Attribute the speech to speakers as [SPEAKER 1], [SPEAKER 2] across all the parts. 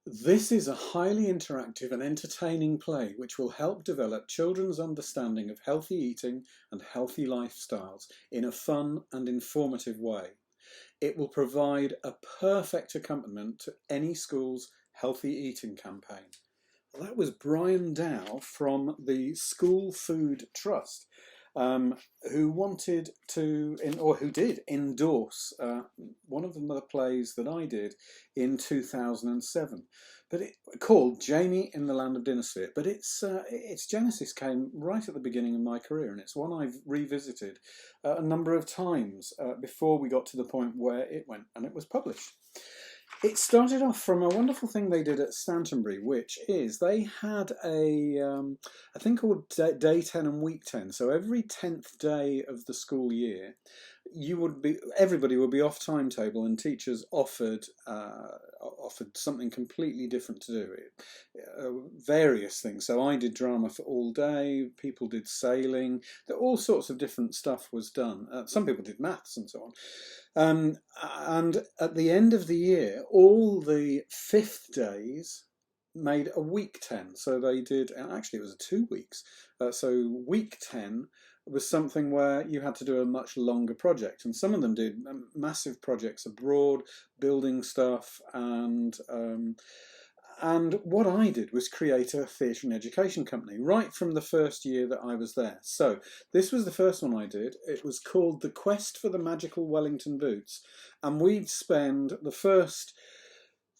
[SPEAKER 1] This is a highly interactive and entertaining play which will help develop children's understanding of healthy eating and healthy lifestyles in a fun and informative way. It will provide a perfect accompaniment to any school's healthy eating campaign. That was Brian Dow from the School Food Trust, who wanted to, or who did endorse one of the plays that I did in 2007, but called Jamie in the Land of DINNERSPHERE. But its genesis came right at the beginning of my career, and it's one I've revisited a number of times before we got to the point where it went and it was published. It started off from a wonderful thing they did at Stantonbury, which is they had a thing called Day 10 and Week 10. So every 10th day of the school year, everybody would be off timetable, and teachers offered something completely different to do, various things. So I did drama for all day, people did sailing, all sorts of different stuff was done. Some people did maths and so on. And at the end of the year, all the 5th days made a week 10. So they did, and actually it was 2 weeks. So week 10 was something where you had to do a much longer project. And some of them did massive projects abroad, building stuff, and what I did was create a theatre and education company right from the first year that I was there. So this was the first one I did. It was called The Quest for the Magical Wellington Boots. And we'd spend the first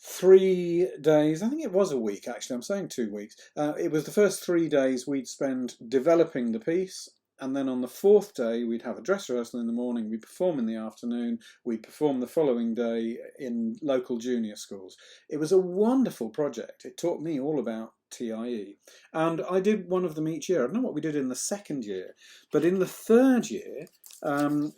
[SPEAKER 1] 3 days, I think it was a week actually, I'm saying 2 weeks. It was the first 3 days we'd spend developing the piece. And then on the 4th day, we'd have a dress rehearsal in the morning, we'd perform in the afternoon, we'd perform the following day in local junior schools. It was a wonderful project. It taught me all about TIE. And I did one of them each year. I don't know what we did in the 2nd year, but in the 3rd year,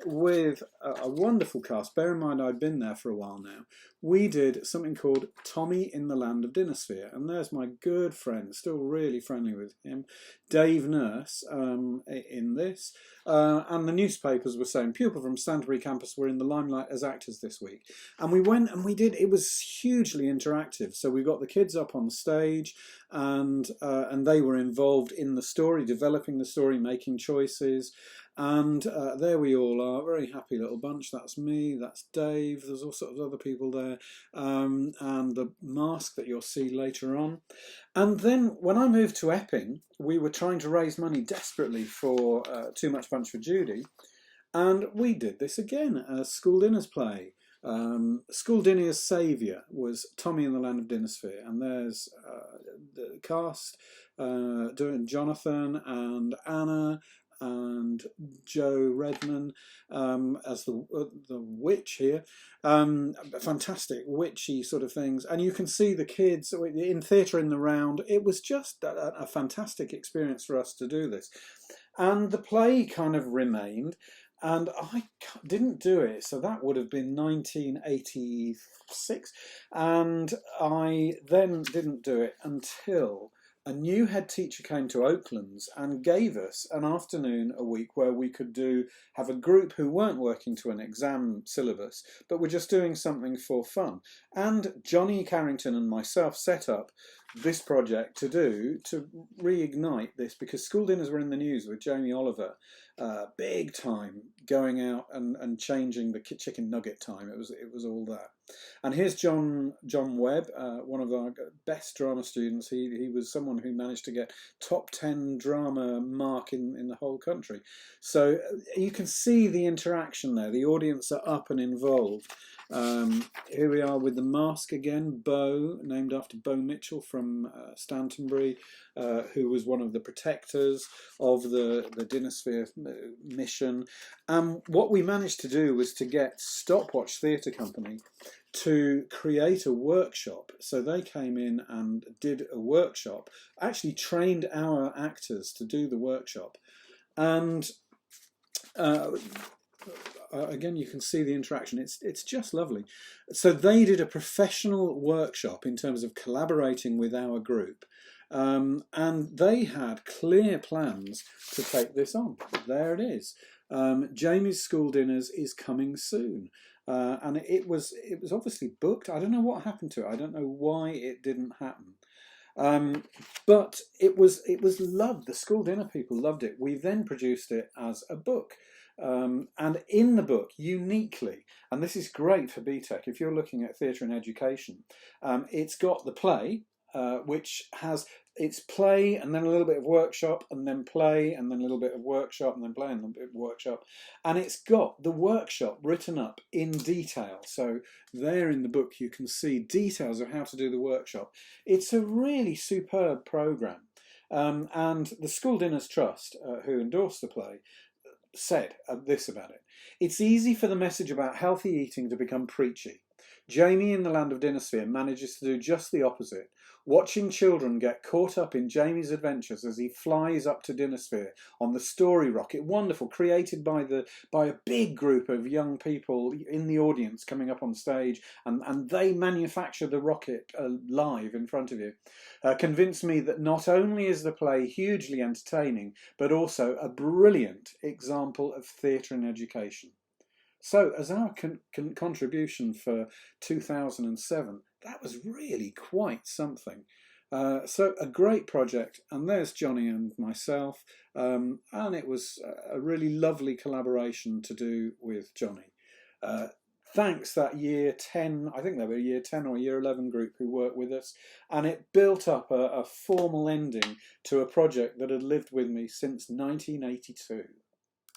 [SPEAKER 1] with a wonderful cast, bear in mind I'd been there for a while now, we did something called Tommy in the Land of DINNERSPHERE. And there's my good friend, still really friendly with him, Dave Nurse, in this. And the newspapers were saying pupils from Stantonbury campus were in the limelight as actors this week. And we went and we did, it was hugely interactive. So we got the kids up on stage, and they were involved in the story, developing the story, making choices. And there we all are, very happy little bunch. That's me, that's Dave, there's all sorts of other people there, and the mask that you'll see later on. And then when I moved to Epping, we were trying to raise money desperately for Too Much Punch for Judy, and we did this again, a school dinners play. School Dinner's Saviour was Tommy in the Land of DINNERSPHERE, and there's the cast doing Jonathan and Anna and Joe Redman as the witch here. Fantastic witchy sort of things, and you can see the kids in theatre in the round. It was just a fantastic experience for us to do this, and the play kind of remained. And I didn't do it, so that would have been 1986, and I then didn't do it until a new head teacher came to Oaklands and gave us an afternoon a week where we could have a group who weren't working to an exam syllabus, but were just doing something for fun. And Johnny Carrington and myself set up this project to reignite this, because school dinners were in the news with Jamie Oliver, big time, going out and changing the chicken nugget time. It was all that. And here's John Webb, one of our best drama students. He was someone who managed to get top 10 drama mark in the whole country. So you can see the interaction there. The audience are up and involved. Here we are with the mask again, Bo, named after Bo Mitchell from Stantonbury, who was one of the protectors of the DINNERSPHERE mission. What we managed to do was to get Stopwatch Theatre Company to create a workshop. So they came in and did a workshop, actually trained our actors to do the workshop. And again, you can see the interaction. It's just lovely. So they did a professional workshop in terms of collaborating with our group. And they had clear plans to take this on. There it is. Jamie's School Dinners is coming soon. and it was obviously booked. I don't know what happened to it. I don't know why it didn't happen. But it was loved. The school dinner people loved it. We then produced it as a book. And in the book, uniquely, and this is great for Btec, if you're looking at theatre and education, it's got the play, which has its play and then a little bit of workshop and then play and then a little bit of workshop and then play and a little bit of workshop. And it's got the workshop written up in detail. So there in the book you can see details of how to do the workshop. It's a really superb programme. And the School Dinners Trust, who endorsed the play, said this about it: "It's easy for the message about healthy eating to become preachy. Jamie in the land of DINNERSPHERE manages to do just the opposite, watching children get caught up in Jamie's adventures as he flies up to DINNERSPHERE on the story rocket, wonderful, created by a big group of young people in the audience coming up on stage, and they manufacture the rocket live in front of you. Convinced me that not only is the play hugely entertaining, but also a brilliant example of theatre and education." So as our contribution for 2007, that was really quite something. So a great project, and there's Johnny and myself, and it was a really lovely collaboration to do with Johnny. Thanks that year 10, I think they were year 10 or year 11 group who worked with us, and it built up a formal ending to a project that had lived with me since 1982.